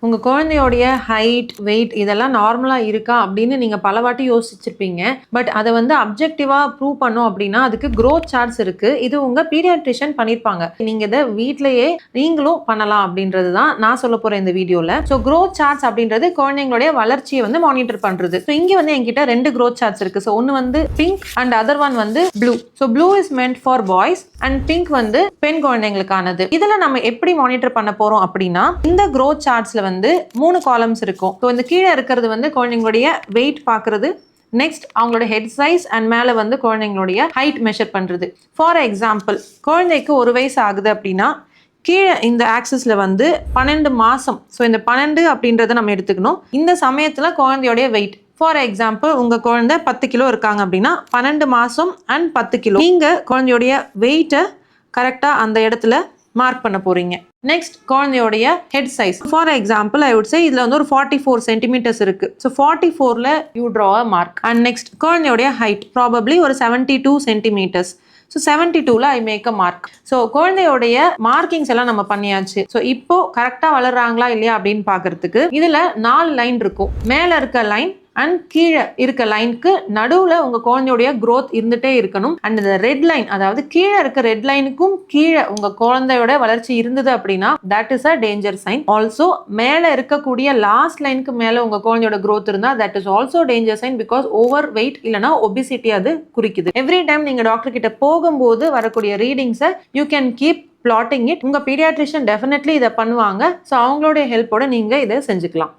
உங்க குழந்தையோடைய height, wait இதெல்லாம் நார்மலா இருக்கா அப்படின்னு நீங்க பல வாட்டி யோசிச்சிருப்பீங்க. பட் அத வந்து அப்ஜெக்டிவா ப்ரூவ் பண்ணோம் அப்படின்னா, அதுக்கு குரோத் சார்ட்ஸ் இருக்கு. இது உங்க பீடியாட்ரிஷியன் பண்ணியிருப்பாங்க. நீங்க இத வீட்லயே நீங்களும் பண்ணலாம் அப்படின்றது தான் நான் சொல்லப் போற இந்த வீடியோல. ஸோ குரோத் சார்ட்ஸ் அப்படின்றது குழந்தைங்களுடைய வளர்ச்சியை வந்து மானிட்டர் பண்றது. ஸோ இங்க வந்து என்கிட்ட 2 குரோத் சார்ட்ஸ் இருக்கு. ஸோ ஒன்னு வந்து பிங்க் அண்ட் அதர் ஒன் வந்து blue. So blue is meant for boys and pink வந்து பெண் குழந்தைங்களுக்கானது. இதுல நம்ம எப்படி மானிட்டர் பண்ண போறோம் அப்படின்னா, இந்த growth chartsல வந்து 3 காலம்ஸ் இருக்கும். ஸோ இந்த கீழே இருக்கிறது வந்து குழந்தைங்களுடைய வெயிட் பார்க்கறது, நெக்ஸ்ட் அவங்களோட ஹெட் சைஸ் அண்ட் மேலே வந்து குழந்தைங்களுடைய ஹைட் மெஷர் பண்ணுறது. ஃபார் எக்ஸாம்பிள், குழந்தைக்கு 1 வயசு ஆகுது அப்படின்னா கீழே இந்த ஆக்சிஸ்ல வந்து 12 மாதம். ஸோ இந்த 12 அப்படின்றத நம்ம எடுத்துக்கணும். இந்த சமயத்தில் குழந்தையோடைய வெயிட், ஃபார் எக்ஸாம்பிள் உங்கள் குழந்தை 10 கிலோ இருக்காங்க அப்படின்னா 12 மாதம் அண்ட் 10 கிலோ. நீங்கள் குழந்தையோடைய வெயிட்டை கரெக்டாக அந்த இடத்துல மார்க் பண்ண போறீங்க. நெக்ஸ்ட் குழந்தையோடைய head size. For example I would say இதுல வந்து ஒரு 44 சென்டிமீட்டர்ஸ் இருக்கு. ஸோ 44ல you draw a mark. And next குழந்தையோடைய ஹைட் ப்ராபப்ளி ஒரு 72 சென்டிமீட்டர்ஸ். ஸோ 72ல I make a mark. So குழந்தையோடைய மார்க்கிங்ஸ் எல்லாம் நம்ம பண்ணியாச்சு. ஸோ இப்போ கரெக்டாக வளர்றாங்களா இல்லையா அப்படின்னு பார்க்கறதுக்கு இதில் 4 லைன் இருக்கும். மேலே இருக்க லைன் அண்ட் கீழே இருக்க லைனுக்கு நடுவில் உங்கள் குழந்தையோடைய க்ரோத் இருந்துகிட்டே இருக்கணும். அண்ட் இந்த ரெட் லைன், அதாவது கீழே இருக்க ரெட் லைனுக்கும் கீழே உங்கள் குழந்தையோட வளர்ச்சி இருந்தது அப்படின்னா that is a danger sign. Also மேலே இருக்கக்கூடிய லாஸ்ட் லைனுக்கு மேலே உங்கள் குழந்தையோட க்ரோத் இருந்தால் that is also danger sign. Because over weight இல்லைனா ஒபிசிட்டி அது குறிக்குது. எவ்ரி டைம் நீங்கள் டாக்டர் கிட்ட போகும்போது வரக்கூடிய ரீடிங்ஸை you can keep plotting it. உங்கள் பீடியாட்ரிஷியன் டெஃபினெட்லி இதை பண்ணுவாங்க. ஸோ அவங்களுடைய ஹெல்ப்போட நீங்கள் இதை செஞ்சுக்கலாம்.